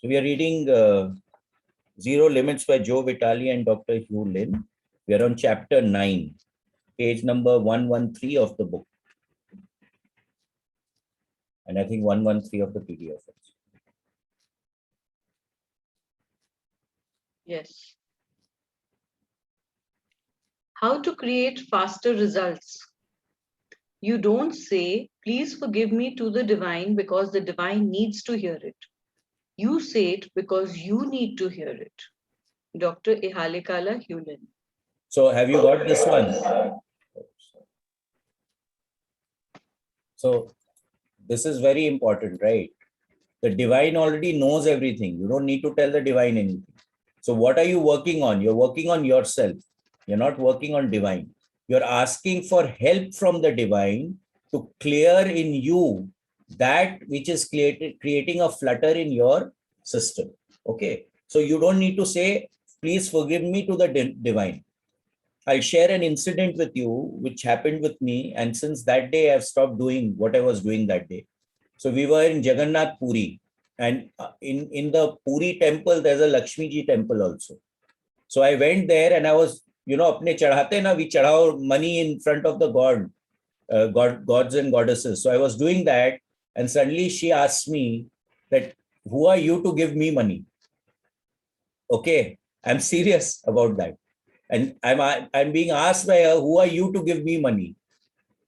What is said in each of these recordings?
So we are reading Zero Limits by Joe Vitale and Dr. Hugh Lin. We are on chapter 9, page number 113 of the book. And I think 113 of the PDF. Yes. How to create faster results. You don't say, please forgive me to the divine because the divine needs to hear it. You say it because you need to hear it. Dr. Ihalekala Hewlin. So have you got this one? So this is very important, right? The divine already knows everything. You don't need to tell the divine anything. So what are you working on? You're working on yourself. You're not working on divine. You're asking for help from the divine to clear in you that which is creating a flutter in your system. Okay. So you don't need to say, please forgive me to the divine. I'll share an incident with you which happened with me. And since that day, I've stopped doing what I was doing that day. So we were in Jagannath Puri. And in the Puri temple, there's a Lakshmi Ji temple also. So I went there and I was, apne chadhate na, we chadhao money in front of the gods and goddesses. So I was doing that. And suddenly she asked me that, who are you to give me money? Okay, I'm serious about that. And I'm being asked by her, who are you to give me money?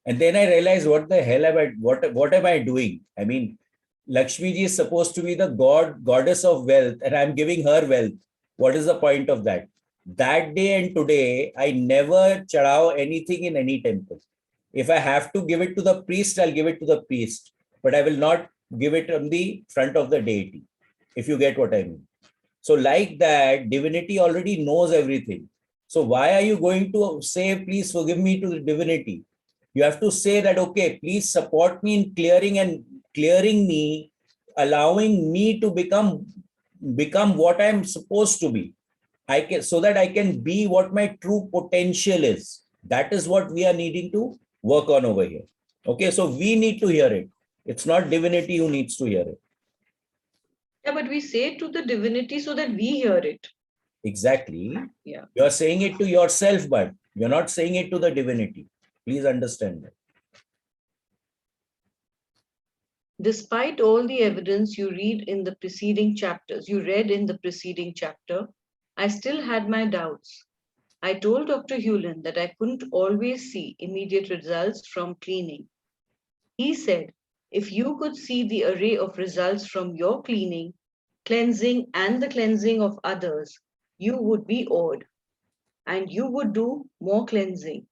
And then I realized, what the hell what am I doing? I mean, Lakshmi Ji is supposed to be the goddess of wealth, and I'm giving her wealth. What is the point of that? That day and today, I never chadao anything in any temple. If I have to give it to the priest, I'll give it to the priest, but I will not give it on the front of the deity, if you get what I mean. So like that, divinity already knows everything. So why are you going to say, please forgive me to the divinity? You have to say that, okay, please support me in clearing me, allowing me to become what I'm supposed to be. So that I can be what my true potential is. That is what we are needing to work on over here. Okay, so we need to hear it. It's not divinity who needs to hear it. Yeah, but we say it to the divinity so that we hear it. Exactly. Yeah. You're saying it to yourself, but you're not saying it to the divinity. Please understand that. Despite all the evidence you read in the preceding chapters, I still had my doubts. I told Dr. Hewlin that I couldn't always see immediate results from cleaning. He said, if you could see the array of results from your cleansing, and the cleansing of others, you would be awed, and you would do more cleansing.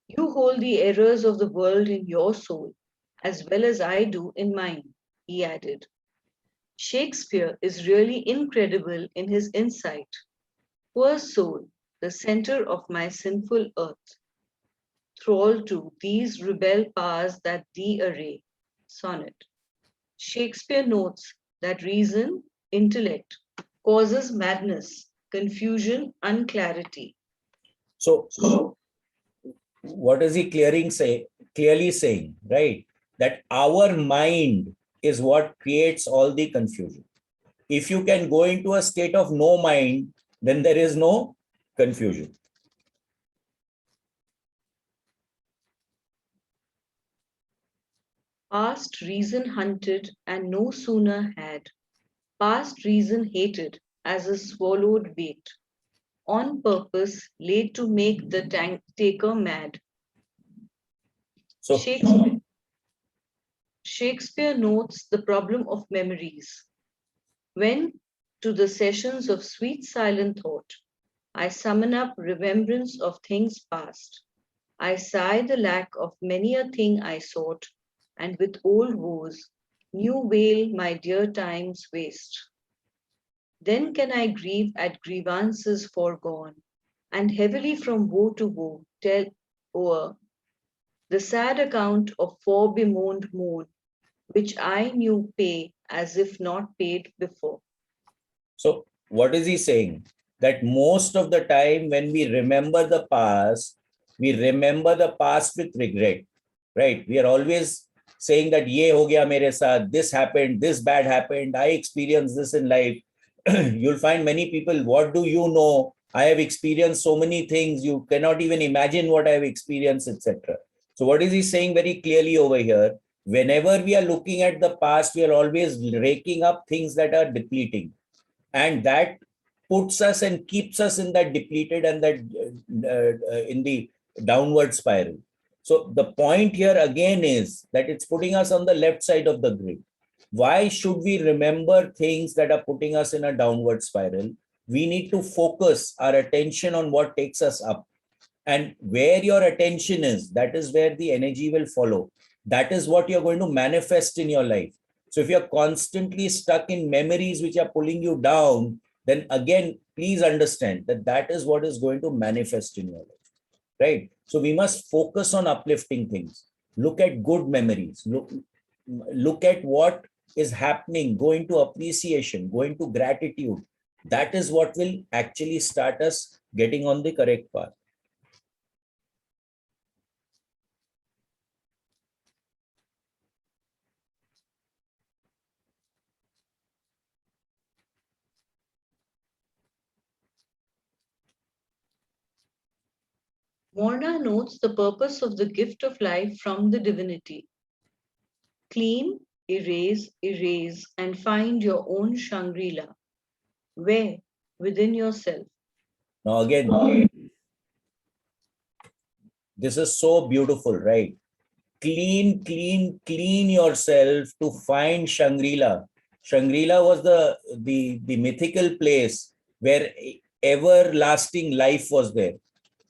You hold the errors of the world in your soul, as well as I do in mine, he added. Shakespeare is really incredible in his insight. Poor soul, the center of my sinful earth, thrall to these rebel powers that thee array. Sonnet. Shakespeare notes that reason, intellect, causes madness, confusion, unclarity. So what is he clearly saying, right? That our mind is what creates all the confusion. If you can go into a state of no mind, then there is no confusion. Past reason hunted and no sooner had. Past reason hated as a swallowed bait, on purpose laid to make the taker mad. So Shakespeare notes the problem of memories. When, to the sessions of sweet silent thought, I summon up remembrance of things past, I sigh the lack of many a thing I sought, and with old woes, new wail my dear times waste. Then can I grieve at grievances foregone, and heavily from woe to woe tell o'er the sad account of fore-bemoaned moan, which I knew pay as if not paid before. So what is he saying? That most of the time when we remember the past with regret, right? We are always saying that ye ho gaya mere saath, this happened, this bad happened, I experienced this in life. You'll find many people, what do you know? I have experienced so many things, you cannot even imagine what I have experienced, etc. So what is he saying very clearly over here? Whenever we are looking at the past, we are always raking up things that are depleting. And that puts us and keeps us in that depleted and that in the downward spiral. So the point here again is that it's putting us on the left side of the grid. Why should we remember things that are putting us in a downward spiral? We need to focus our attention on what takes us up. And where your attention is, that is where the energy will follow. That is what you're going to manifest in your life. So if you're constantly stuck in memories which are pulling you down, then again, please understand that that is what is going to manifest in your life, right? So we must focus on uplifting things. Look at good memories. Look at what is happening. Go into appreciation, go into gratitude. That is what will actually start us getting on the correct path. Morna notes the purpose of the gift of life from the divinity. Clean, erase, erase, and find your own Shangri-La. Where? Within yourself. Now again, this is so beautiful, right? Clean, clean, clean yourself to find Shangri-La. Shangri-La was the mythical place where everlasting life was there.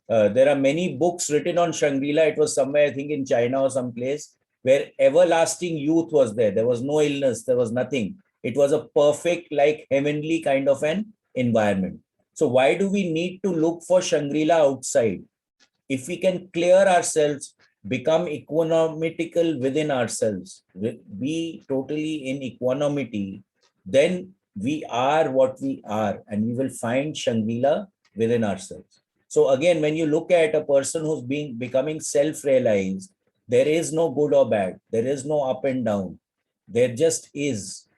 There are many books written on Shangri-La. It was somewhere, I think in China or someplace, where everlasting youth was there. There was no illness, there was nothing. It was a perfect, like heavenly kind of an environment. So why do we need to look for Shangri-La outside? If we can clear ourselves, become equanimetical within ourselves, be totally in equanimity, then we are what we are, and we will find Shangri-La within ourselves. So again, when you look at a person who's becoming self-realized, there is no good or bad. There is no up and down. There just is.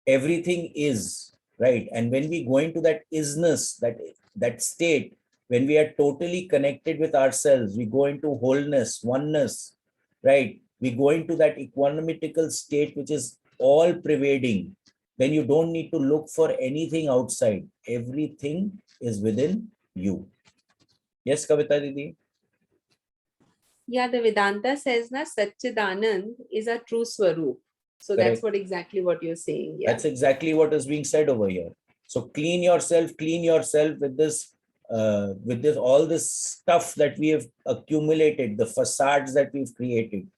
Everything is, right? And when we go into that isness, that state, when we are totally connected with ourselves, we go into wholeness, oneness, right? We go into that equanimetical state, which is all pervading. Then you don't need to look for anything outside. Everything is within you. Yes, Kavita Didi? Yeah, the Vedanta says na Satchidanand is a true Swaroop. So that's Correct. exactly what you're saying. Yeah. That's exactly what is being said over here. So clean yourself with this all this stuff that we have accumulated, the facades that we've created,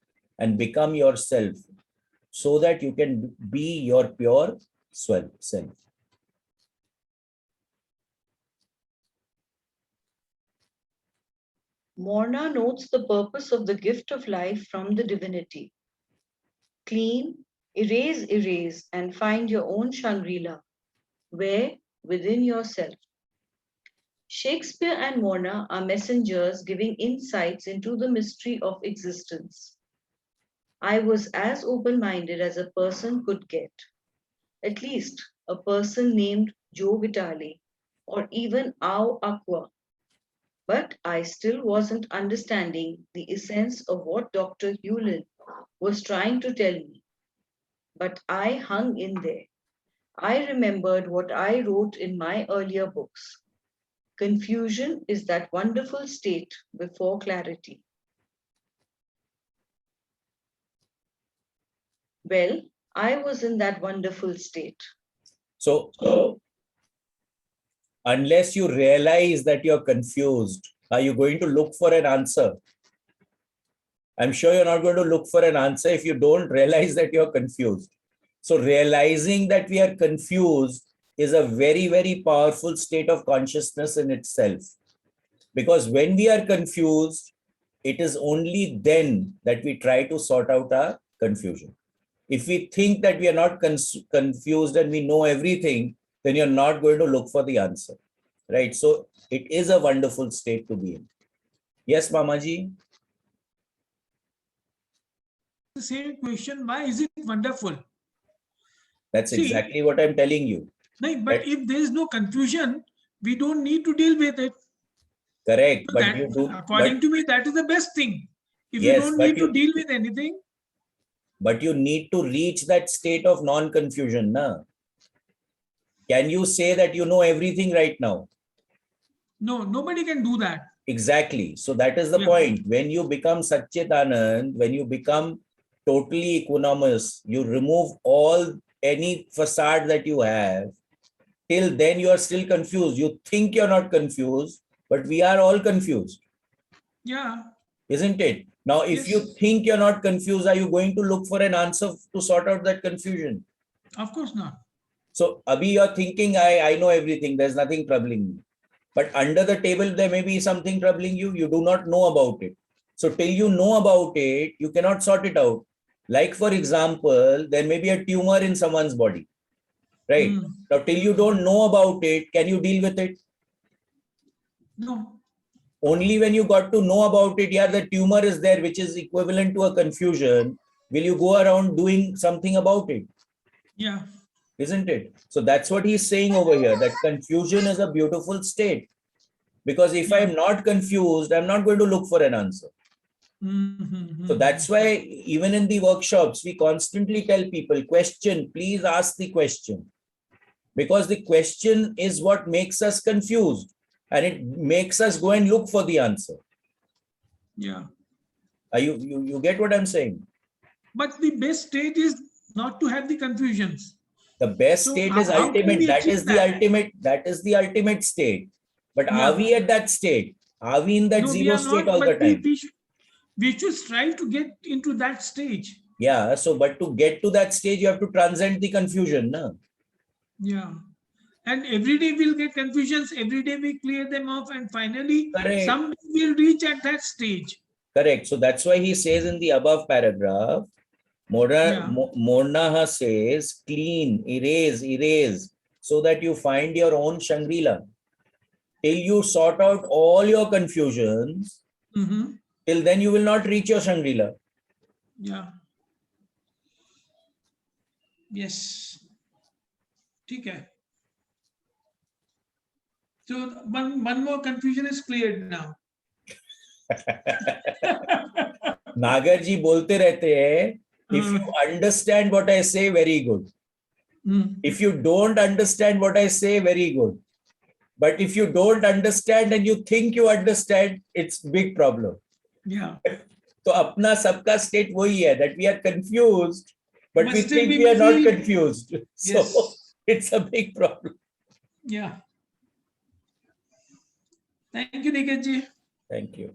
and become yourself so that you can be your pure self. Morna notes the purpose of the gift of life from the divinity. Clean, erase, erase, and find your own Shangri-La. Where? Within yourself. Shakespeare and Morna are messengers giving insights into the mystery of existence. I was as open-minded as a person could get. At least a person named Joe Vitale or even Ao Aqua. But I still wasn't understanding the essence of what Dr. Hewlin was trying to tell me. But I hung in there. I remembered what I wrote in my earlier books. Confusion is that wonderful state before clarity. Well, I was in that wonderful state. So unless you realize that you're confused, are you going to look for an answer? I'm sure you're not going to look for an answer if you don't realize that you're confused. So realizing that we are confused is a very, very powerful state of consciousness in itself. Because when we are confused, it is only then that we try to sort out our confusion. If we think that we are not confused and we know everything, then you're not going to look for the answer, right? So it is a wonderful state to be in. Yes, Mamaji? the same question, why is it wonderful? That's See, exactly what I'm telling you. No, but Right. if there is no confusion, we don't need to deal with it. Correct. So But that, you do, according to me, that is the best thing. If you yes, don't but need to deal with anything, you need to reach that state of non-confusion. Na? Can you say that you know everything right now? no, nobody can do that. Exactly. So that is the Yeah. point. When you become Satchitanand, when you become totally equanimous, you remove all any facade that you have. Till then, you are still confused. You think you're not confused, but we are all confused, Yeah. isn't it? Now, if you Yes. think you're not confused, are you going to look for an answer to sort out that confusion? Of course not. So, Abhi, you're thinking, I know everything. There's nothing troubling me. But under the table, there may be something troubling you. You do not know about it. So, till you know about it, you cannot sort it out. Like, for example, there may be a tumor in someone's body, right? Mm. Now, till you don't know about it, can you deal with it? No. Only when you got to know about it, yeah, the tumor is there, which is equivalent to a confusion, will you go around doing something about it, Yeah. isn't it? So that's what he's saying over here, that confusion is a beautiful state. Because if Yeah. I'm not confused, I'm not going to look for an answer. Mm-hmm. So that's why even in the workshops, we constantly tell people, question, please ask the question. Because the question is what makes us confused and it makes us go and look for the answer. Yeah. You get what I'm saying? But the best state is not to have the confusions. The best So state is how can ultimate. we That achieve is the that? ultimate. That is the ultimate state. But are Yeah. we at that state? Are we in that No, we zero are state not, all the but time? we should strive to get into that stage. Yeah. So, but to get to that stage, you have to transcend the confusion. No? Yeah. And every day we'll get confusions, every day we clear them off, and finally, Correct. someday we'll reach at that stage. Correct. So that's why he says in the above paragraph, Yeah. Mornaha says, clean, erase, so that you find your own Shangri-La. Till you sort out all your confusions, Mm-hmm. till then you will not reach your Shangri-La. Yeah. Yes. Okay. So one more confusion is cleared now. नागर जी बोलते रहते हैं, if you understand what I say, very good. If you don't understand what I say, very good. But if you don't understand and you think you understand, it's big problem. Yeah. तो अपना सबका state वही है, that we are confused, but we still think we are not feel- confused. So Yes. it's a big problem. Yeah. Thank you, Niket ji. Thank you.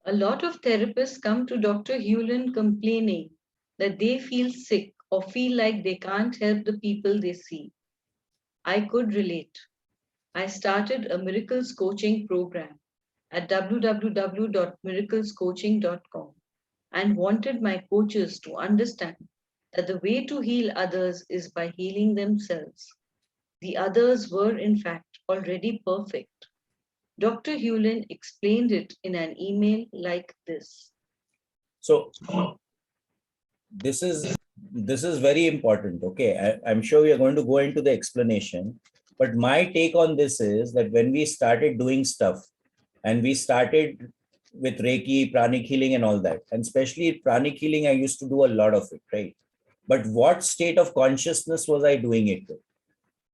A lot of therapists come to Dr. Hewlin complaining that they feel sick or feel like they can't help the people they see. I could relate. I started a miracles coaching program at www.miraclescoaching.com and wanted my coaches to understand that the way to heal others is by healing themselves. The others were, in fact, already perfect. Dr. Hewlin explained it in an email like this. So this is very important. Okay, I'm sure we are going to go into the explanation, but my take on this is that when we started doing stuff and we started with Reiki, pranic healing and all that, and especially pranic healing, I used to do a lot of it, right? But what state of consciousness was I doing it with?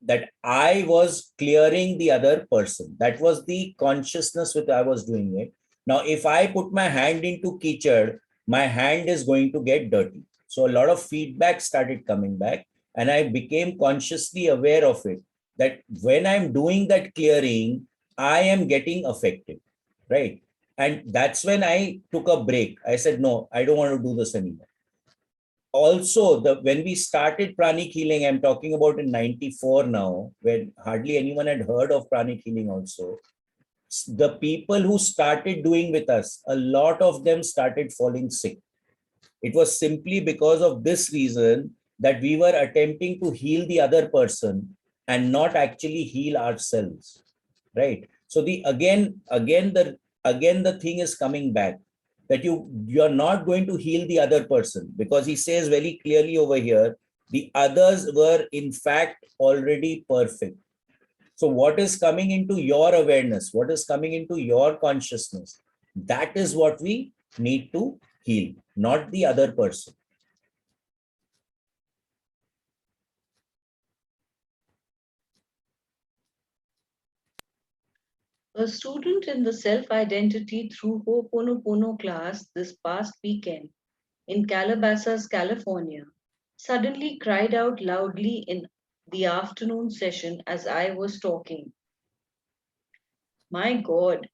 That I was clearing the other person. That was the consciousness with I was doing it. Now, if I put my hand into kichad, my hand is going to get dirty. So a lot of feedback started coming back, and I became consciously aware of it. That when I'm doing that clearing, I am getting affected, right? And that's when I took a break. I said, no, I don't want to do this anymore. Also, when we started pranic healing, I'm talking about in 94 now, when hardly anyone had heard of pranic healing also. The people who started doing with us, a lot of them started falling sick. It was simply because of this reason that we were attempting to heal the other person and not actually heal ourselves, right? So again, the again the thing is coming back that you're not going to heal the other person, because he says very clearly over here, the others were in fact already perfect. So what is coming into your awareness, what is coming into your consciousness, that is what we need to heal, not the other person. A student in the self-identity through Ho'oponopono class this past weekend in Calabasas, California, suddenly cried out loudly in the afternoon session as I was talking. My God,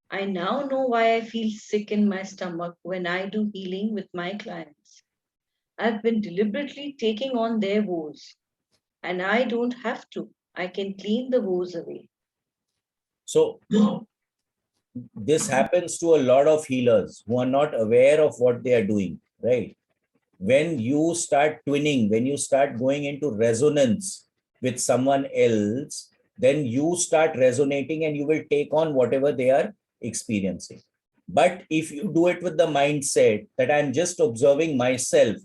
I now know why I feel sick in my stomach when I do healing with my clients. I've been deliberately taking on their woes, and I don't have to. I can clean the woes away. So this happens to a lot of healers who are not aware of what they are doing, right? When you start twinning, when you start going into resonance with someone else, then you start resonating and you will take on whatever they are experiencing. But if you do it with the mindset that I'm just observing myself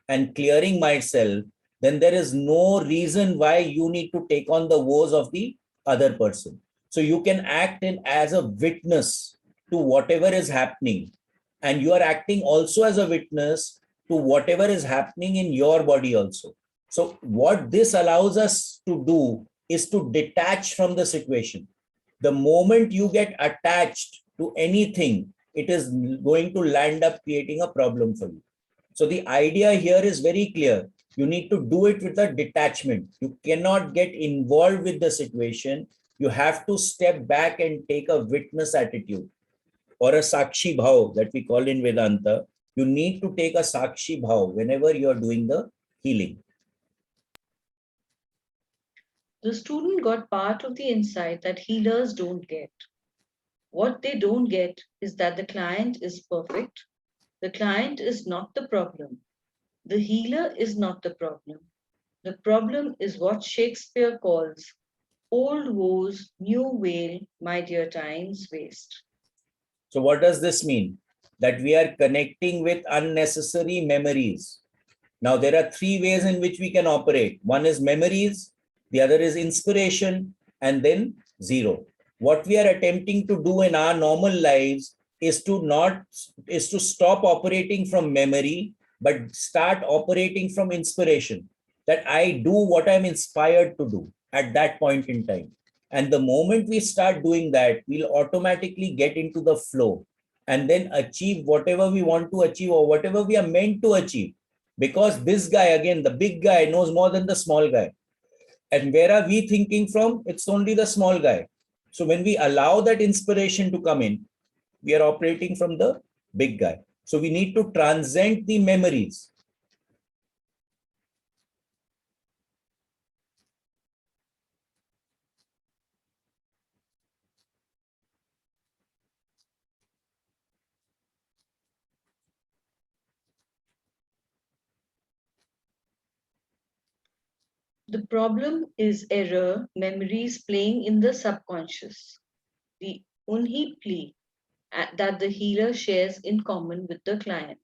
and clearing myself, then there is no reason why you need to take on the woes of the other person. So you can act in as a witness to whatever is happening, and you are acting also as a witness to whatever is happening in your body also. So what this allows us to do is to detach from the situation. The moment you get attached to anything, it is going to land up creating a problem for you. So the idea here is very clear. You need to do it with a detachment. You cannot get involved with the situation. You have to step back and take a witness attitude, or a Sakshi Bhav that we call in Vedanta. You need to take a Sakshi Bhav whenever you are doing the healing. The student got part of the insight that healers don't get. What they don't get is that the client is perfect. The client is not the problem. The healer is not the problem. The problem is what Shakespeare calls old woes, new wail, my dear time's waste. So what does this mean? That we are connecting with unnecessary memories. Now, there are three ways in which we can operate. One is memories, the other is inspiration, and then zero. What we are attempting to do in our normal lives is to stop operating from memory, but start operating from inspiration. That I do what I'm inspired to do at that point in time. And the moment we start doing that, we'll automatically get into the flow and then achieve whatever we want to achieve or whatever we are meant to achieve. Because this guy, again, the big guy knows more than the small guy. And where are we thinking from? It's only the small guy. So when we allow that inspiration to come in, we are operating from the big guy. So we need to transcend the memories. The problem is error memories playing in the subconscious, the unhi plea that the healer shares in common with the client.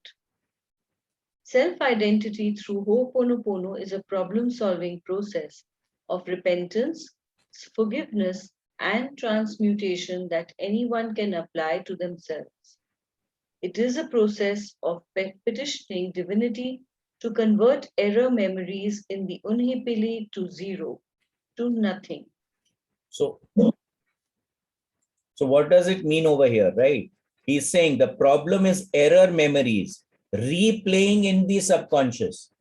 Self-identity through Ho'oponopono is a problem-solving process of repentance, forgiveness, and transmutation that anyone can apply to themselves. It is a process of petitioning divinity to convert error memories in the unhipili to zero, to nothing. So what does it mean over here, right? He's saying the problem is error memories replaying in the subconscious.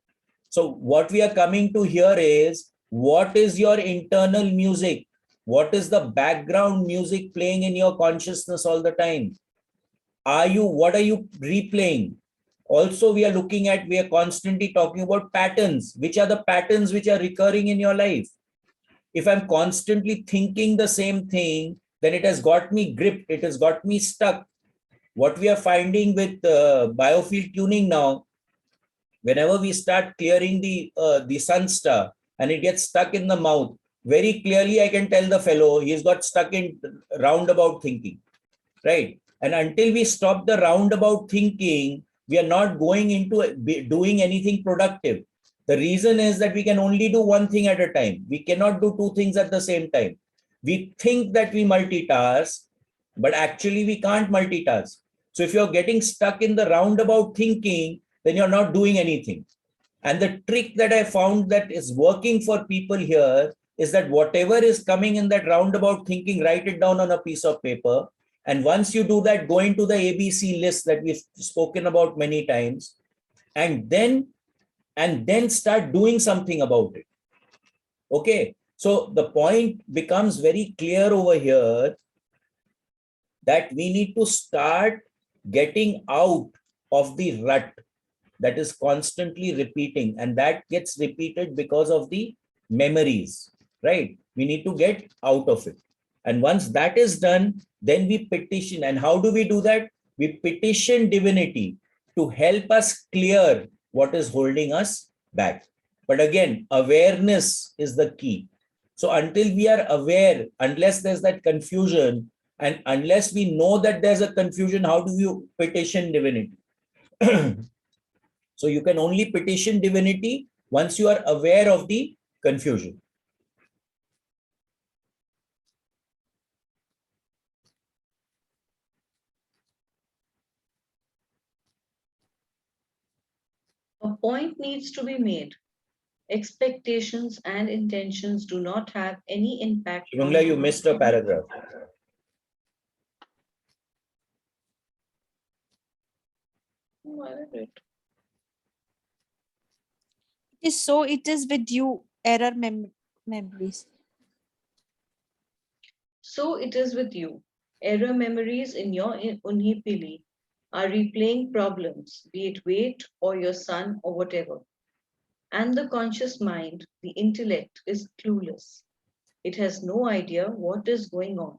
So what we are coming to here is, what is your internal music? What is the background music playing in your consciousness all the time? What are you replaying? Also, we are constantly talking about patterns. Which are the patterns which are recurring in your life? If I'm constantly thinking the same thing, then it has got me gripped. It has got me stuck. What we are finding with biofield tuning now, whenever we start clearing the sun star and it gets stuck in the mouth, very clearly I can tell the fellow he's got stuck in roundabout thinking, right? And until we stop the roundabout thinking, we are not going into doing anything productive. The reason is that we can only do one thing at a time. We cannot do two things at the same time. We think that we multitask, but actually we can't multitask. So if you're getting stuck in the roundabout thinking, then you're not doing anything. And the trick that I found that is working for people here is that whatever is coming in that roundabout thinking, write it down on a piece of paper. And once you do that, go into the ABC list that we've spoken about many times, and then start doing something about it. Okay. So the point becomes very clear over here that we need to start getting out of the rut that is constantly repeating, and that gets repeated because of the memories, right? We need to get out of it. And once that is done, then we petition. And how do we do that? We petition divinity to help us clear what is holding us back. But again, awareness is the key. So until we are aware, unless there's that confusion, and unless we know that there's a confusion, how do you petition divinity? So you can only petition divinity once you are aware of the confusion. A point needs to be made. Expectations and intentions do not have any impact. Shivamala, you missed a paragraph. It is with you, error memories. So it is with you. Error memories in your unhipili are replaying problems, be it weight or your son or whatever. And the conscious mind, the intellect, is clueless. It has no idea what is going on.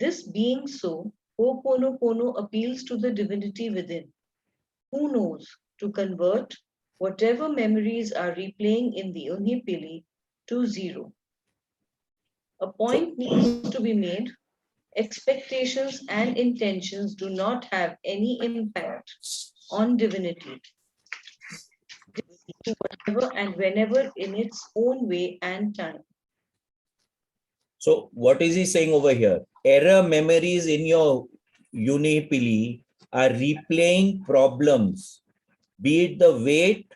This being so, Ho'oponopono appeals to the divinity within. Who knows, to convert whatever memories are replaying in the unhipili to zero. A point needs to be made. Expectations and intentions do not have any impact on divinity. Whatever and whenever in its own way and time. So what is he saying over here? Error memories in your unipili are replaying problems, be it the weight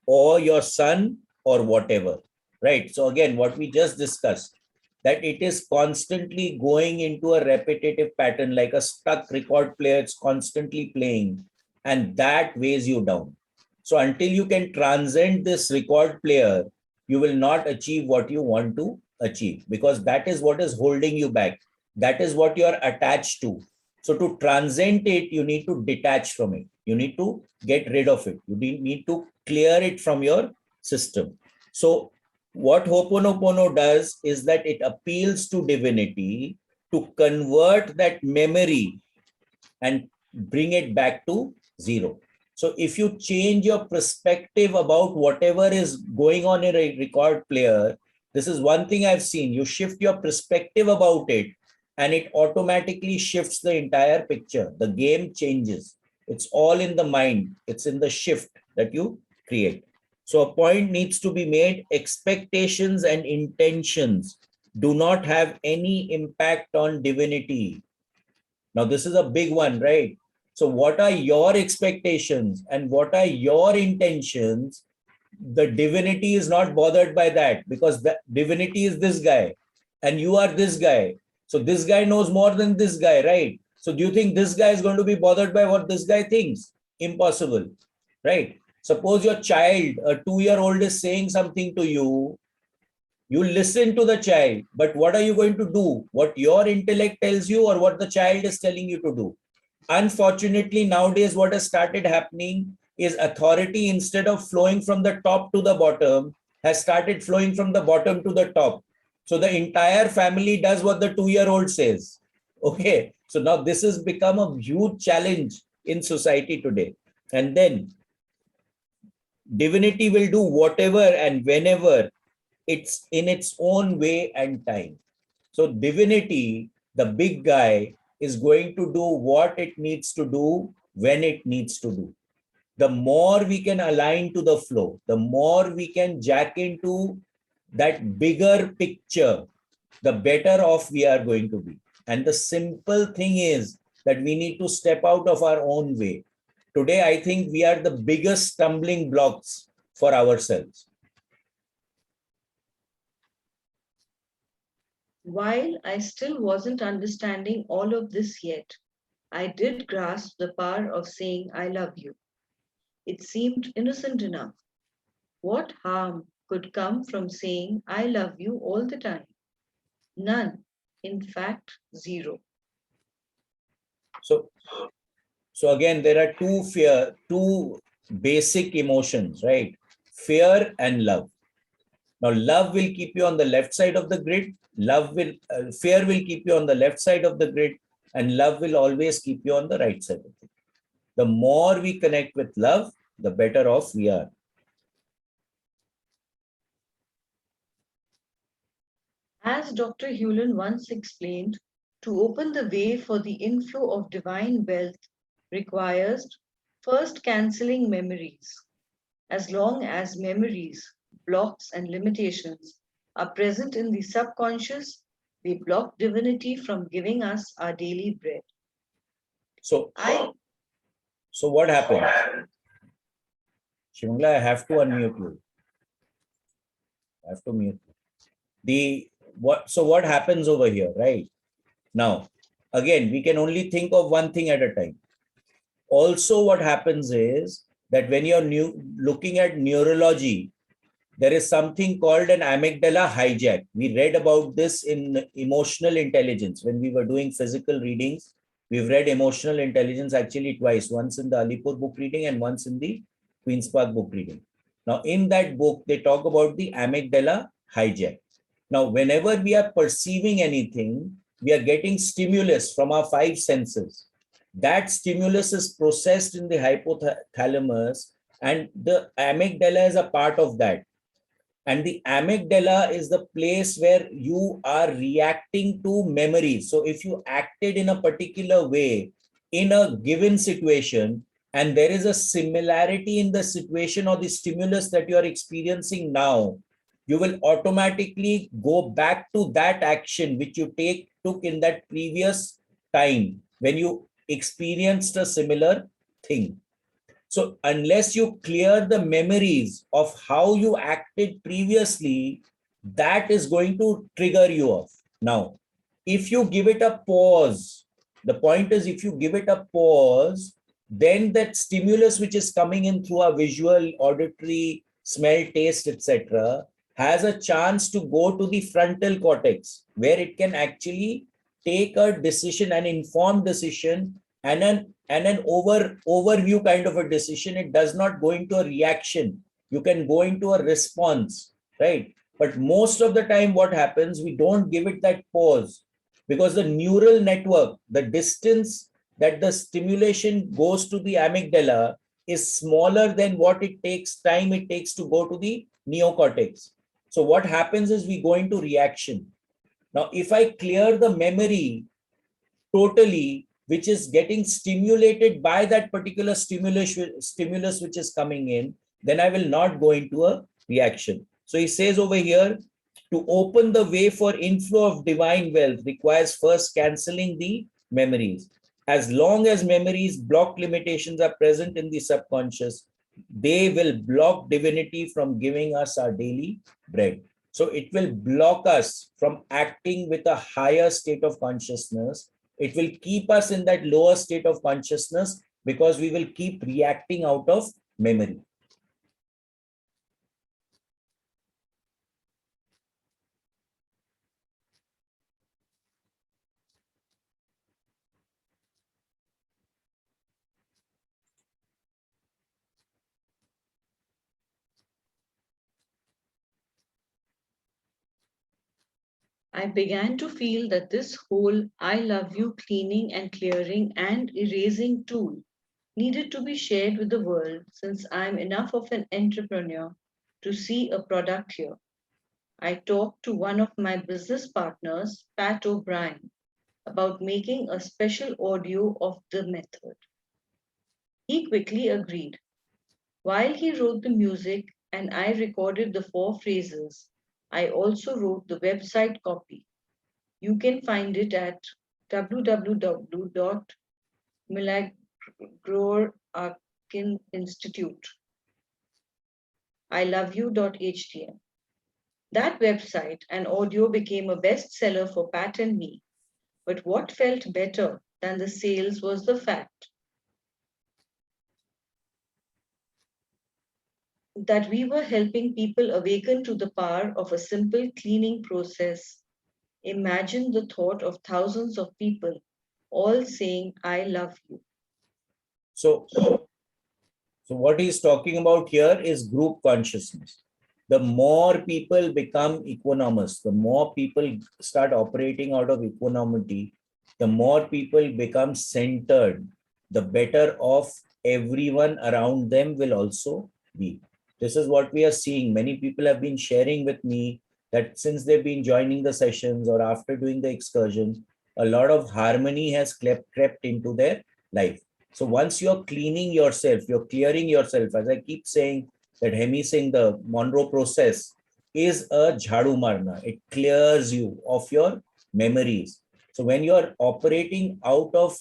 or your son or whatever, right? So again, what we just discussed, that it is constantly going into a repetitive pattern, like a stuck record player, it's constantly playing, and that weighs you down. So until you can transcend this record player, you will not achieve what you want to achieve, because that is what is holding you back. That is what you are attached to. So to transcend it, you need to detach from it. You need to get rid of it. You need to clear it from your system. So what Ho'oponopono does is that it appeals to divinity to convert that memory and bring it back to zero. So if you change your perspective about whatever is going on in a record player, this is one thing I've seen. You shift your perspective about it, and it automatically shifts the entire picture. The game changes. It's all in the mind. It's in the shift that you create. So a point needs to be made. Expectations and intentions do not have any impact on divinity. Now, this is a big one, right? So what are your expectations and what are your intentions? The divinity is not bothered by that, because the divinity is this guy and you are this guy. So this guy knows more than this guy, right? So do you think this guy is going to be bothered by what this guy thinks? Impossible, right? Suppose your child, a 2-year-old, is saying something to you. You listen to the child, but what are you going to do? What your intellect tells you or what the child is telling you to do? Unfortunately, nowadays, what has started happening is authority, instead of flowing from the top to the bottom, has started flowing from the bottom to the top. So the entire family does what the 2-year-old says. Okay. So now this has become a huge challenge in society today. And then divinity will do whatever and whenever it's in its own way and time. So divinity, the big guy, is going to do what it needs to do when it needs to do. The more we can align to the flow, the more we can jack into that bigger picture, the better off we are going to be. And the simple thing is that we need to step out of our own way. Today, I think we are the biggest stumbling blocks for ourselves. While I still wasn't understanding all of this yet, I did grasp the power of saying I love you. It seemed innocent enough. What harm could come from saying I love you all the time? None. In fact, zero. So again, there are two basic emotions, right? Fear and love. Now, love will keep you on the left side of the grid. Fear will keep you on the left side of the grid, and love will always keep you on the right side of the grid. The more we connect with love, the better off we are. As Dr. Hewlin once explained, to open the way for the inflow of divine wealth requires first cancelling memories. As long as memories, blocks, and limitations are present in the subconscious, they block divinity from giving us our daily bread. So what happens? Shimangla, I have to unmute you. I have to mute you. What happens over here, right? Now, again, we can only think of one thing at a time. Also, what happens is that when you're looking at neurology, there is something called an amygdala hijack. We read about this in emotional intelligence. When we were doing physical readings, we've read emotional intelligence actually twice, once in the Alipur book reading and once in the Queen's Park book reading. Now, in that book, they talk about the amygdala hijack. Now, whenever we are perceiving anything, we are getting stimulus from our five senses. That stimulus is processed in the hypothalamus, and the amygdala is a part of that. And the amygdala is the place where you are reacting to memories. So if you acted in a particular way in a given situation, and there is a similarity in the situation or the stimulus that you are experiencing now, you will automatically go back to that action which you took in that previous time when you experienced a similar thing. So unless you clear the memories of how you acted previously, that is going to trigger you off. Now, if you give it a pause, the point is if you give it a pause, then that stimulus which is coming in through a visual, auditory, smell, taste, etc., has a chance to go to the frontal cortex, where it can actually take a decision, an informed decision, and an overview kind of a decision. It does not go into a reaction. You can go into a response, right? But most of the time, what happens, we don't give it that pause, because the neural network, the distance that the stimulation goes to the amygdala is smaller than what it takes to go to the neocortex. So what happens is we go into reaction. Now, if I clear the memory totally, which is getting stimulated by that particular stimulus which is coming in, then I will not go into a reaction. So he says over here, to open the way for inflow of divine wealth requires first cancelling the memories. As long as memories, block limitations are present in the subconscious, they will block divinity from giving us our daily bread. So it will block us from acting with a higher state of consciousness. It will keep us in that lower state of consciousness because we will keep reacting out of memory. I began to feel that this whole I love you cleaning and clearing and erasing tool needed to be shared with the world, since I'm enough of an entrepreneur to see a product here. I talked to one of my business partners, Pat O'Brien, about making a special audio of the method. He quickly agreed. While he wrote the music and I recorded the 4 phrases, I also wrote the website copy. You can find it at www.milagro iloveyou.htm. That website and audio became a bestseller for Pat and me. But what felt better than the sales was the fact that we were helping people awaken to the power of a simple cleaning process. Imagine the thought of thousands of people all saying, I love you. So what he's talking about here is group consciousness. The more people become equanimous, the more people start operating out of equanimity, the more people become centered, the better off everyone around them will also be. This is what we are seeing. Many people have been sharing with me that since they've been joining the sessions or after doing the excursions, a lot of harmony has crept into their life. So once you're cleaning yourself, you're clearing yourself, as I keep saying, that Hemi Singh, the Monroe process is a jhadu marna. It clears you of your memories. So when you're operating out of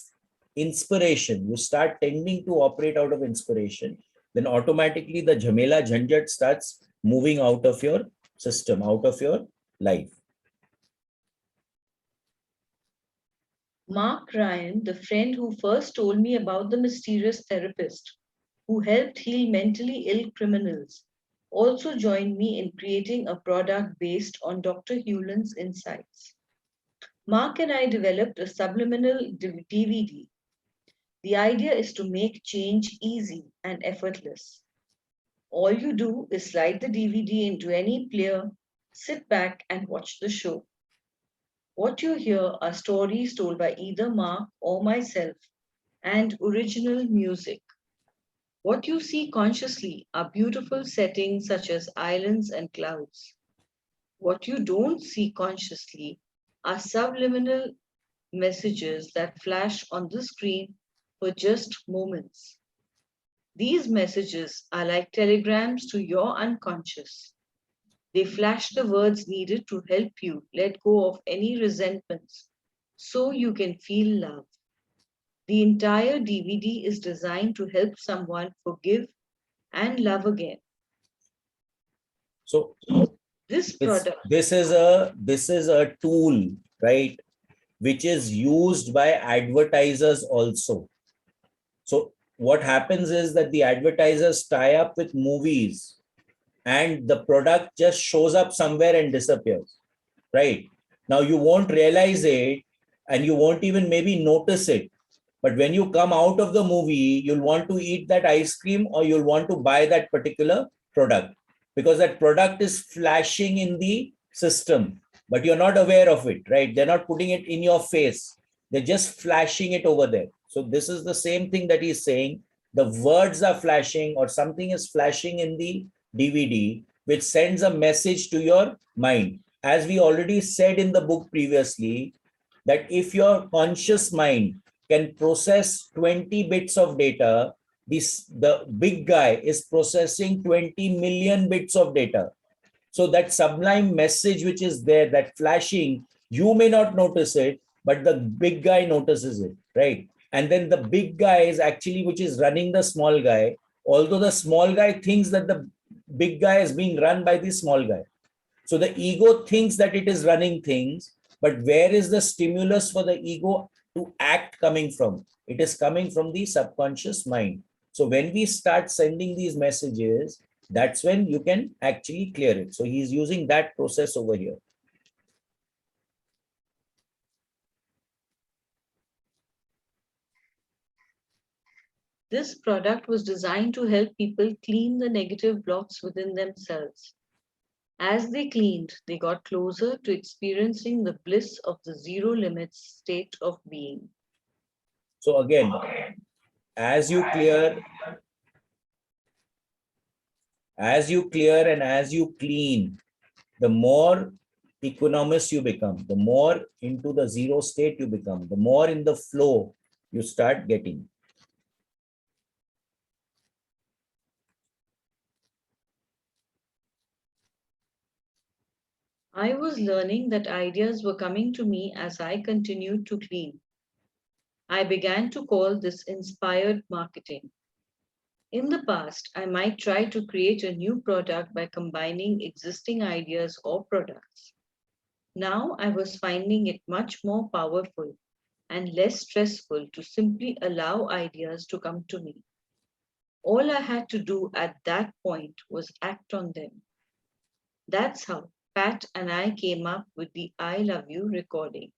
inspiration, you start tending to operate out of inspiration, then automatically the jhamela jhanjat starts moving out of your system, out of your life. Mark Ryan, the friend who first told me about the mysterious therapist who helped heal mentally ill criminals, also joined me in creating a product based on Dr. Hewlin's insights. Mark and I developed a subliminal DVD. The idea is to make change easy and effortless. All you do is slide the DVD into any player, sit back and watch the show. What you hear are stories told by either Mark or myself and original music. What you see consciously are beautiful settings such as islands and clouds. What you don't see consciously are subliminal messages that flash on the screen for just moments. These messages are like telegrams to your unconscious. They flash the words needed to help you let go of any resentments so you can feel love. The entire DVD is designed to help someone forgive and love again. So This product, this is a tool, right, which is used by advertisers also. So what happens is that the advertisers tie up with movies and the product just shows up somewhere and disappears, right? Now you won't realize it and you won't even maybe notice it. But when you come out of the movie, you'll want to eat that ice cream or you'll want to buy that particular product because that product is flashing in the system, but you're not aware of it, right? They're not putting it in your face. They're just flashing it over there. So this is the same thing that he's saying. The words are flashing or something is flashing in the DVD, which sends a message to your mind. As we already said in the book previously, that if your conscious mind can process 20 bits of data, the big guy is processing 20 million bits of data. So that sublime message which is there, that flashing, you may not notice it, but the big guy notices it, right? And then the big guy is actually which is running the small guy, although the small guy thinks that the big guy is being run by the small guy. So the ego thinks that it is running things, but where is the stimulus for the ego to act coming from? It is coming from the subconscious mind. So when we start sending these messages, that's when you can actually clear it. So he's using that process over here. this product was designed to help people clean the negative blocks within themselves. As they cleaned, they got closer to experiencing the bliss of the zero limits state of being. So again, as you clear and as you clean, the more equanimous you become, the more into the zero state you become, the more in the flow you start getting. I was learning that ideas were coming to me as I continued to clean. I began to call this inspired marketing. In the past, I might try to create a new product by combining existing ideas or products. Now I was finding it much more powerful and less stressful to simply allow ideas to come to me. All I had to do at that point was act on them. That's how Pat and I came up with the I Love You recording.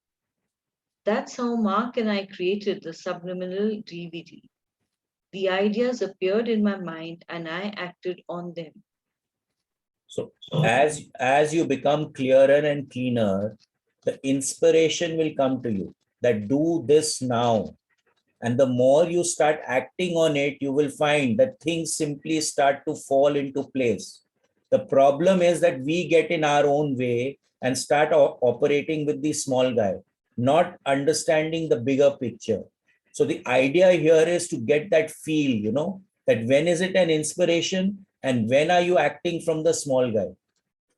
That's how Mark and I created the subliminal DVD. The ideas appeared in my mind and I acted on them. So as you become clearer and cleaner, the inspiration will come to you that do this now. And the more you start acting on it, you will find that things simply start to fall into place. The problem is that we get in our own way and start operating with the small guy, not understanding the bigger picture. So the idea here is to get that feel, that when is it an inspiration and when are you acting from the small guy?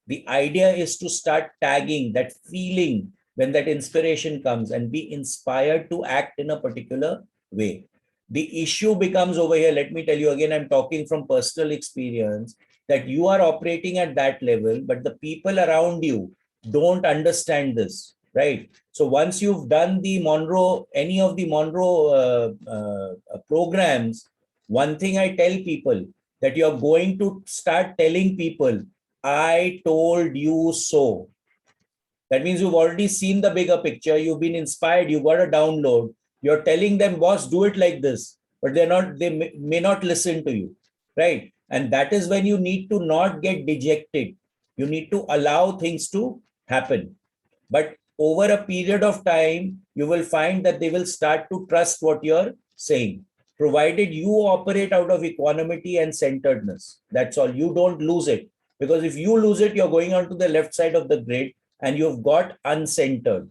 The idea is to start tagging that feeling when that inspiration comes and be inspired to act in a particular way. The issue becomes over here, let me tell you again, I'm talking from personal experience, that you are operating at that level, but the people around you don't understand this, right? So once you've done the Monroe, any of the Monroe programs, one thing I tell people, that you're going to start telling people, I told you so. That means you've already seen the bigger picture. You've been inspired. You got a download. You're telling them, boss, do it like this, but they may not listen to you, right? And that is when you need to not get dejected. You need to allow things to happen. But over a period of time, you will find that they will start to trust what you're saying, provided you operate out of equanimity and centeredness. That's all. You don't lose it. Because if you lose it, you're going on to the left side of the grid and you've got uncentered,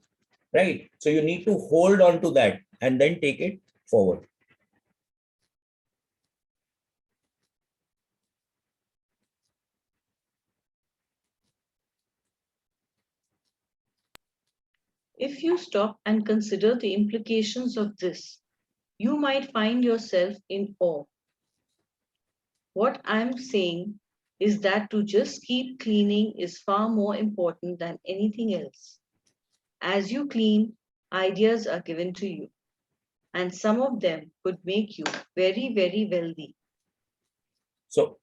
right? So you need to hold on to that and then take it forward. If you stop and consider the implications of this, you might find yourself in awe. What I'm saying is that to just keep cleaning is far more important than anything else. As you clean, ideas are given to you, and some of them could make you very, very wealthy. So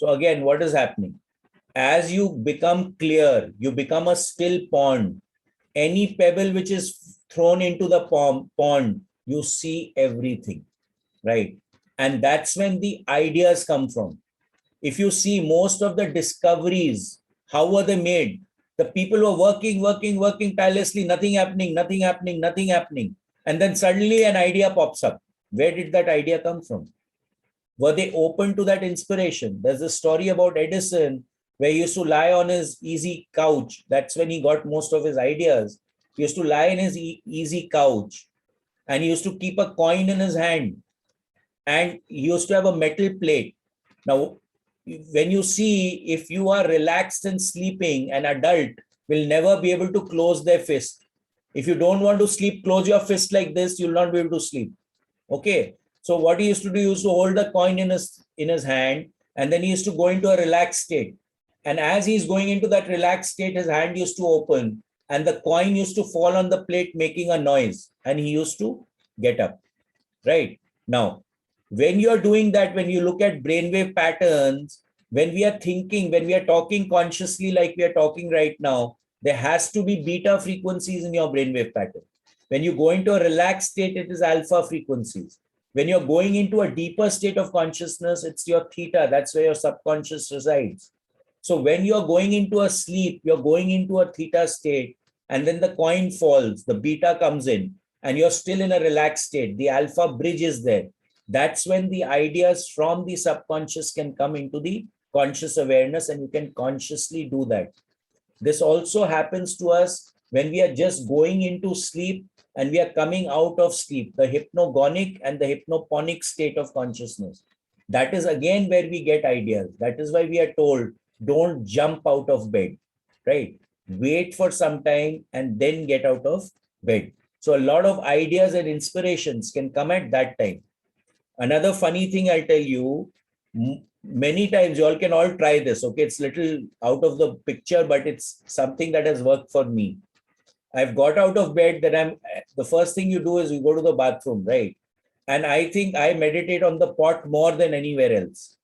again, what is happening? As you become clear, you become a still pond. Any pebble which is thrown into the pond, you see everything, right? And that's when the ideas come from. If you see most of the discoveries, how were they made? The people were working tirelessly, nothing happening. And then suddenly an idea pops up. Where did that idea come from? Were they open to that inspiration? There's a story about Edison where he used to lie on his easy couch. That's when he got most of his ideas. He used to lie in his easy couch and he used to keep a coin in his hand and he used to have a metal plate. Now, when you see, if you are relaxed and sleeping, an adult will never be able to close their fist. If you don't want to sleep, close your fist like this, you'll not be able to sleep. Okay. So what he used to do, he used to hold the coin in his hand, and then he used to go into a relaxed state. And as he's going into that relaxed state, his hand used to open and the coin used to fall on the plate, making a noise, and he used to get up. Right. Now, when you're doing that, when you look at brainwave patterns, when we are thinking, when we are talking consciously like we are talking right now, there has to be beta frequencies in your brainwave pattern. When you go into a relaxed state, it is alpha frequencies. When you're going into a deeper state of consciousness, it's your theta. That's where your subconscious resides. So when you're going into a sleep, you're going into a theta state, and then the coin falls, the beta comes in, and you're still in a relaxed state. The alpha bridge is there. That's when the ideas from the subconscious can come into the conscious awareness, and you can consciously do that. This also happens to us when we are just going into sleep and we are coming out of sleep, the hypnogonic and the hypnoponic state of consciousness. That is again where we get ideas. That is why we are told, don't jump out of bed, right? Wait for some time and then get out of bed. So a lot of ideas and inspirations can come at that time. Another funny thing I'll tell you, many times you all can all try this. Okay, it's little out of the picture, but it's something that has worked for me. I've got out of bed, then the first thing you do is you go to the bathroom, right? And I think I meditate on the pot more than anywhere else.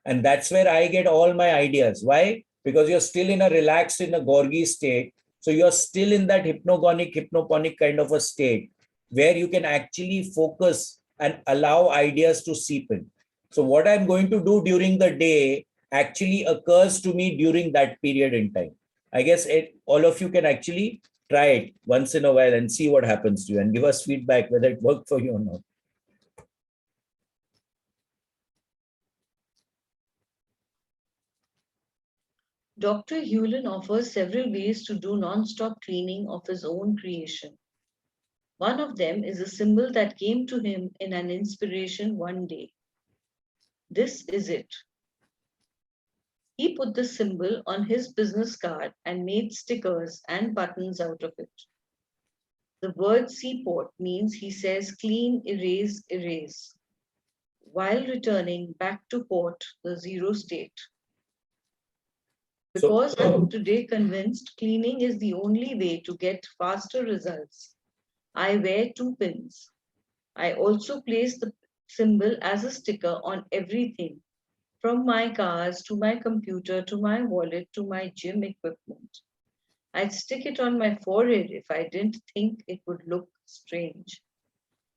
And that's where I get all my ideas. Why? Because you're still in a relaxed, in a Gorgie state. So you're still in that hypnogonic, hypnoponic kind of a state where you can actually focus and allow ideas to seep in. So what I'm going to do during the day actually occurs to me during that period in time. I guess all of you can actually try it once in a while and see what happens to you and give us feedback whether it worked for you or not. Dr. Hewlin offers several ways to do non-stop cleaning of his own creation. One of them is a symbol that came to him in an inspiration one day. This is it. He put the symbol on his business card and made stickers and buttons out of it. The word seaport means he says clean, erase, erase, while returning back to port, the zero state. Because I'm today convinced cleaning is the only way to get faster results, I wear 2 pins. I also place the symbol as a sticker on everything, from my cars to my computer to my wallet to my gym equipment. I'd stick it on my forehead if I didn't think it would look strange.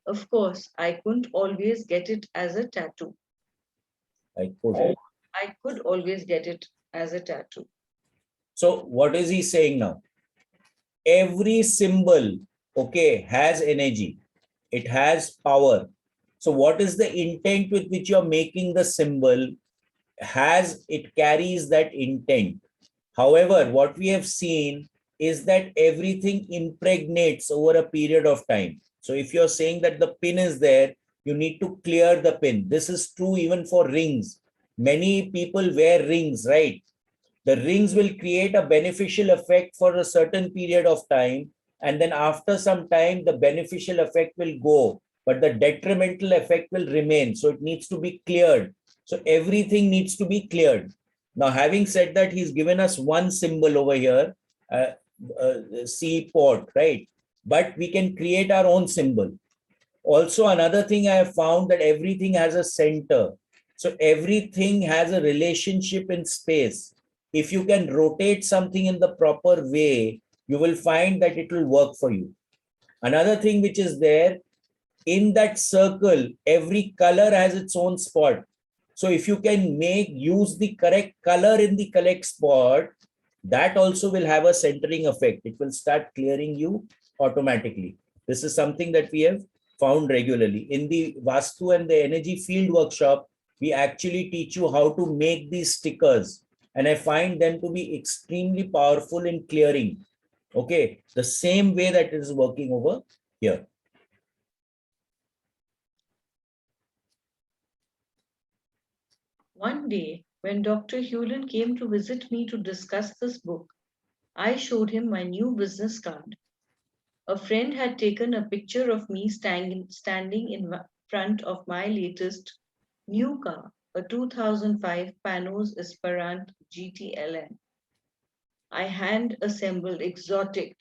Of course, I couldn't always get it as a tattoo. I could. I could always get it as a tattoo. So what is he saying now? Every symbol, okay, has energy. It has power. So what is the intent with which you're making the symbol? It carries that intent. However, what we have seen is that everything impregnates over a period of time. So if you're saying that the pin is there, you need to clear the pin. This is true even for rings. Many people wear rings, right? The rings will create a beneficial effect for a certain period of time. And then after some time, the beneficial effect will go, but the detrimental effect will remain. So it needs to be cleared. So everything needs to be cleared. Now, having said that, he's given us one symbol over here, seaport, right? But we can create our own symbol. Also, another thing I have found that everything has a center. So everything has a relationship in space. If you can rotate something in the proper way, you will find that it will work for you. Another thing which is there, in that circle, every color has its own spot. So if you can use the correct color in the correct spot, that also will have a centering effect. It will start clearing you automatically. This is something that we have found regularly. In the Vastu and the Energy Field workshop, we actually teach you how to make these stickers. And I find them to be extremely powerful in clearing. Okay, the same way that it is working over here. One day, when Dr. Hewlin came to visit me to discuss this book, I showed him my new business card. A friend had taken a picture of me standing in front of my latest new car, a 2005 Panos Esperant GTLN. I hand assembled exotic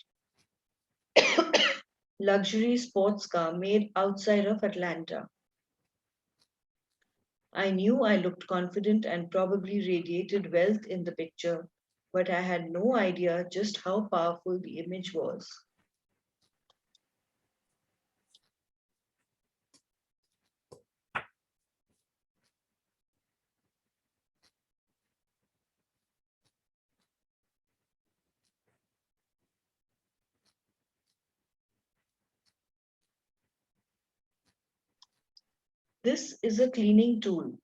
luxury sports car made outside of Atlanta. I knew I looked confident and probably radiated wealth in the picture, but I had no idea just how powerful the image was. This is a cleaning tool,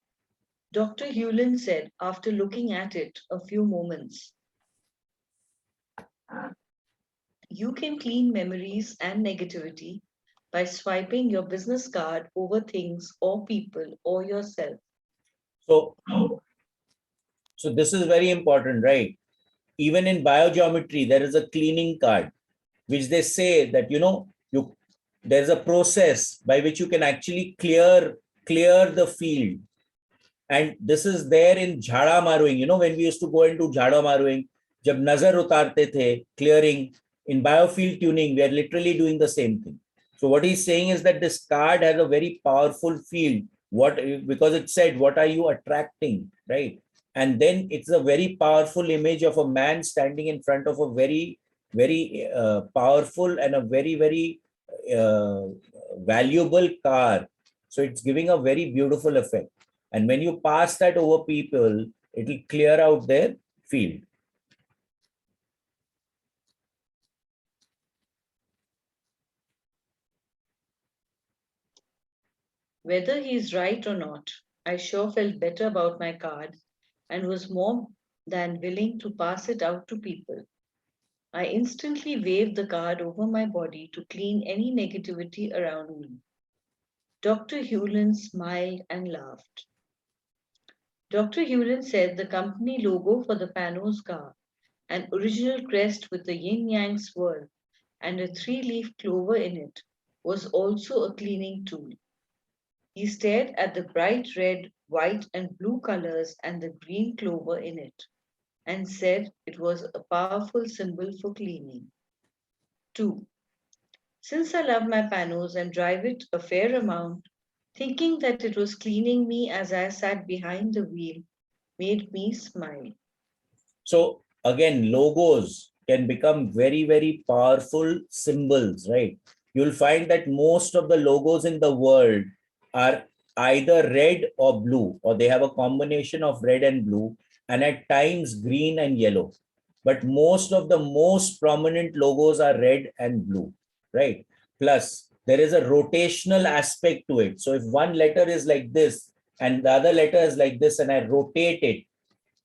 Dr. Hewlin said after looking at it a few moments. You can clean memories and negativity by swiping your business card over things or people or yourself. So, so this is very important, right? Even in biogeometry, there is a cleaning card, which they say that, there's a process by which you can actually clear the field. And this is there in jhada maruing. When we used to go into jhada maruing, jab nazar utarte the, clearing, in biofield tuning, we are literally doing the same thing. So what he's saying is that this card has a very powerful field. Because it said, what are you attracting, right? And then it's a very powerful image of a man standing in front of a very, very powerful and a very, very valuable car. So it's giving a very beautiful effect. And when you pass that over people, it will clear out their field. Whether he's right or not, I sure felt better about my card and was more than willing to pass it out to people. I instantly waved the card over my body to clean any negativity around me. Dr. Hewlin smiled and laughed. Dr. Hewlin said the company logo for the Panos car, an original crest with a yin yang swirl and a three-leaf clover in it, was also a cleaning tool. He stared at the bright red, white, and blue colors and the green clover in it and said it was a powerful symbol for cleaning. 2. Since I love my panos and drive it a fair amount, thinking that it was cleaning me as I sat behind the wheel made me smile. So again, logos can become very, very powerful symbols, right? You'll find that most of the logos in the world are either red or blue, or they have a combination of red and blue, and at times green and yellow. But most of the most prominent logos are red and blue, right? Plus, there is a rotational aspect to it. So if one letter is like this and the other letter is like this, and I rotate it,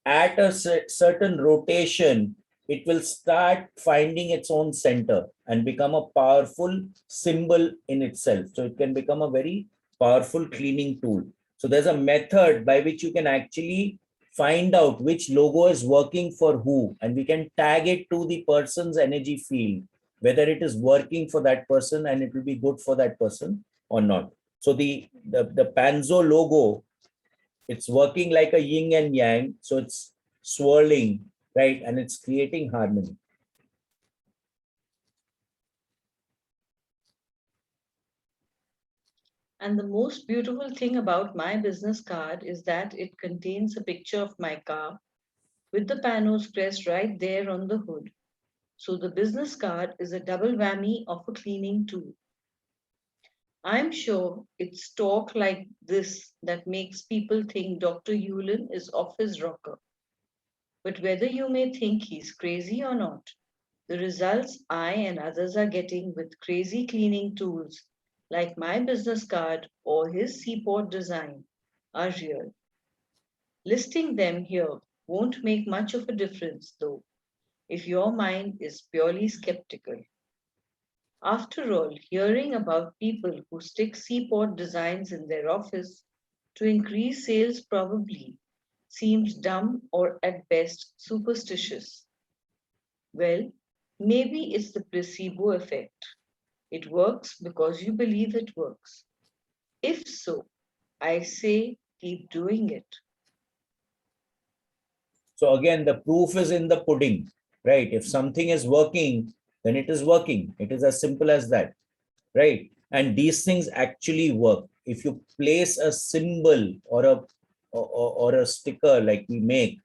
at a certain rotation, it will start finding its own center and become a powerful symbol in itself. So it can become a very powerful cleaning tool. So there's a method by which you can actually find out which logo is working for who, and we can tag it to the person's energy field, whether it is working for that person and it will be good for that person or not. So the Panzo logo, it's working like a yin and yang, so it's swirling, right? And it's creating harmony. And the most beautiful thing about my business card is that it contains a picture of my car with the Panos crest right there on the hood. So the business card is a double whammy of a cleaning tool. I'm sure it's talk like this that makes people think Dr. Yulin is off his rocker. But whether you may think he's crazy or not, the results I and others are getting with crazy cleaning tools like my business card or his seaport design are real. Listing them here won't make much of a difference, though, if your mind is purely skeptical. After all, hearing about people who stick seaport designs in their office to increase sales probably seems dumb or at best superstitious. Well, maybe it's the placebo effect. It works because you believe it works. If so, I say keep doing it. So again, the proof is in the pudding, right? If something is working, then it is working. It is as simple as that, right? And these things actually work. If you place a symbol or a sticker like we make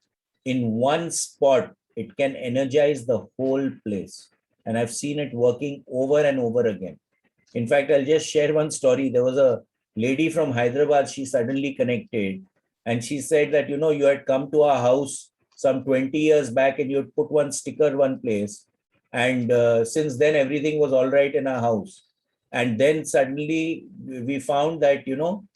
in one spot, it can energize the whole place. And I've seen it working over and over again. In fact, I'll just share one story. There was a lady from Hyderabad, she suddenly connected and she said that, you had come to our house some 20 years back and you had put one sticker one place. And since then, everything was all right in our house. And then suddenly we found that,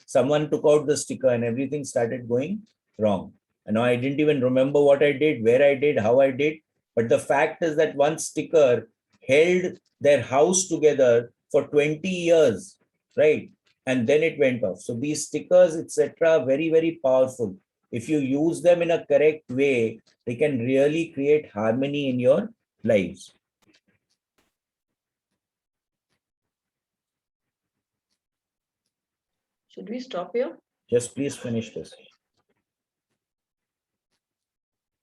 someone took out the sticker and everything started going wrong. And I didn't even remember what I did, where I did, how I did. But the fact is that one sticker held their house together for 20 years, right? And then it went off. So these stickers, etc., very, very powerful. If you use them in a correct way, they can really create harmony in your lives. Should we stop here? Just please finish this.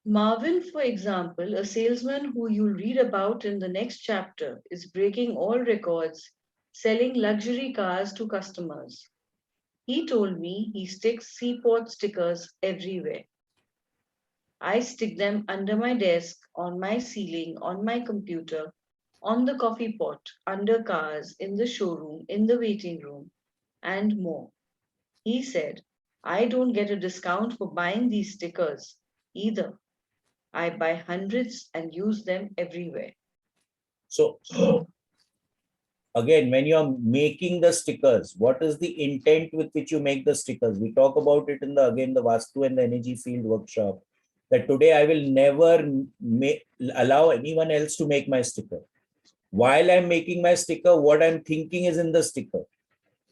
Marvin, for example, a salesman who you'll read about in the next chapter, is breaking all records, selling luxury cars to customers. He told me he sticks Seaport stickers everywhere. I stick them under my desk, on my ceiling, on my computer, on the coffee pot, under cars, in the showroom, in the waiting room, and more. He said, I don't get a discount for buying these stickers either. I buy hundreds and use them everywhere. So again, when you're making the stickers, what is the intent with which you make the stickers? We talk about it in the Vastu and the energy field workshop, that today I will never allow anyone else to make my sticker. While I'm making my sticker, what I'm thinking is in the sticker.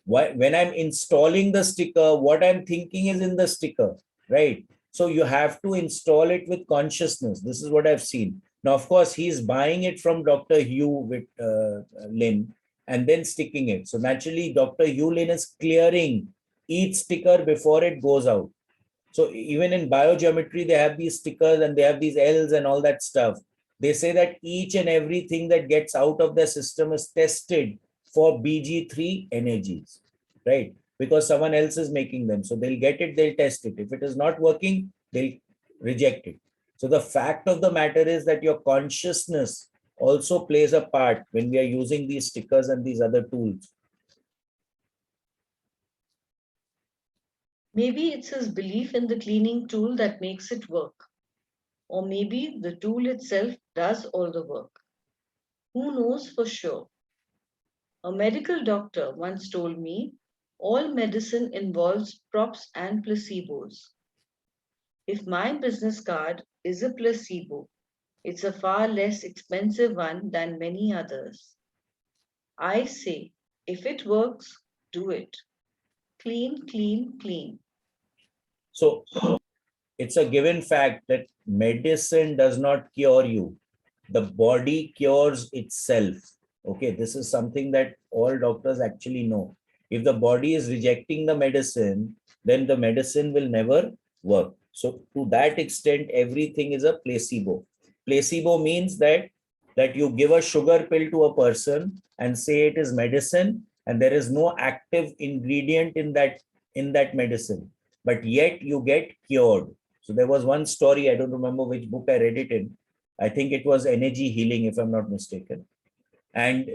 When I'm installing the sticker, what I'm thinking is in the sticker, right? So you have to install it with consciousness. This is what I've seen. Now, of course, he's buying it from Dr. Hugh with Lin and then sticking it. So naturally, Dr. Hugh Lin is clearing each sticker before it goes out. So even in biogeometry, they have these stickers and they have these L's and all that stuff. They say that each and everything that gets out of the system is tested for BG3 energies, right? Because someone else is making them. So they'll get it, they'll test it. If it is not working, they'll reject it. So the fact of the matter is that your consciousness also plays a part when we are using these stickers and these other tools. Maybe it's his belief in the cleaning tool that makes it work. Or maybe the tool itself does all the work. Who knows for sure? A medical doctor once told me all medicine involves props and placebos. If my business card is a placebo, it's a far less expensive one than many others. I say, if it works, do it. Clean, clean, clean. So it's a given fact that medicine does not cure you. The body cures itself. Okay, this is something that all doctors actually know. If the body is rejecting the medicine, then the medicine will never work. So to that extent, everything is a placebo. Placebo means that you give a sugar pill to a person and say it is medicine, and there is no active ingredient in that medicine, but yet you get cured. So there was one story, I don't remember which book I read it in. I think it was Energy Healing, if I'm not mistaken. And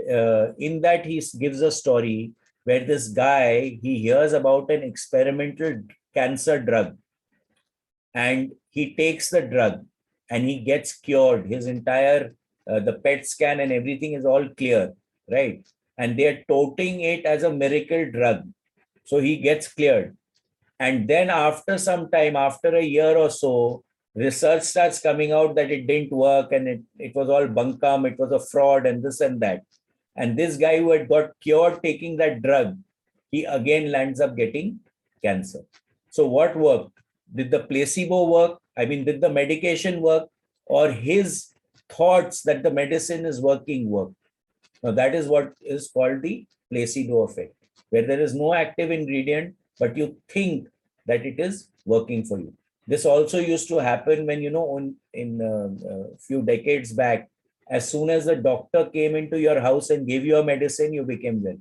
in that, he gives a story where this guy, he hears about an experimental cancer drug, and he takes the drug and he gets cured. His entire, the PET scan and everything is all clear, right? And they're touting it as a miracle drug. So he gets cleared. And then after some time, after a year or so, research starts coming out that it didn't work and it was all bunkum, it was a fraud and this and that. And this guy who had got cured taking that drug, he again lands up getting cancer. So what worked? Did the placebo work? I mean, did the medication work? Or his thoughts that the medicine is working work? Now that is what is called the placebo effect, where there is no active ingredient, but you think that it is working for you. This also used to happen when, in a few decades back, as soon as the doctor came into your house and gave you a medicine, you became well,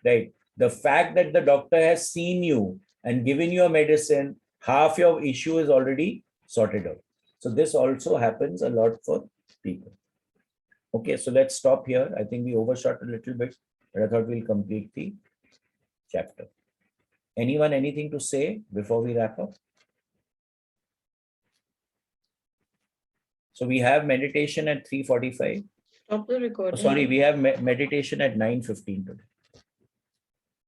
right? The fact that the doctor has seen you and given you a medicine, half your issue is already sorted out. So this also happens a lot for people. Okay, so let's stop here. I think we overshot a little bit, but I thought we'll complete the chapter. Anyone, anything to say before we wrap up? So we have meditation at 3:45. Stop the recording. Sorry, we have meditation at 9:15 today.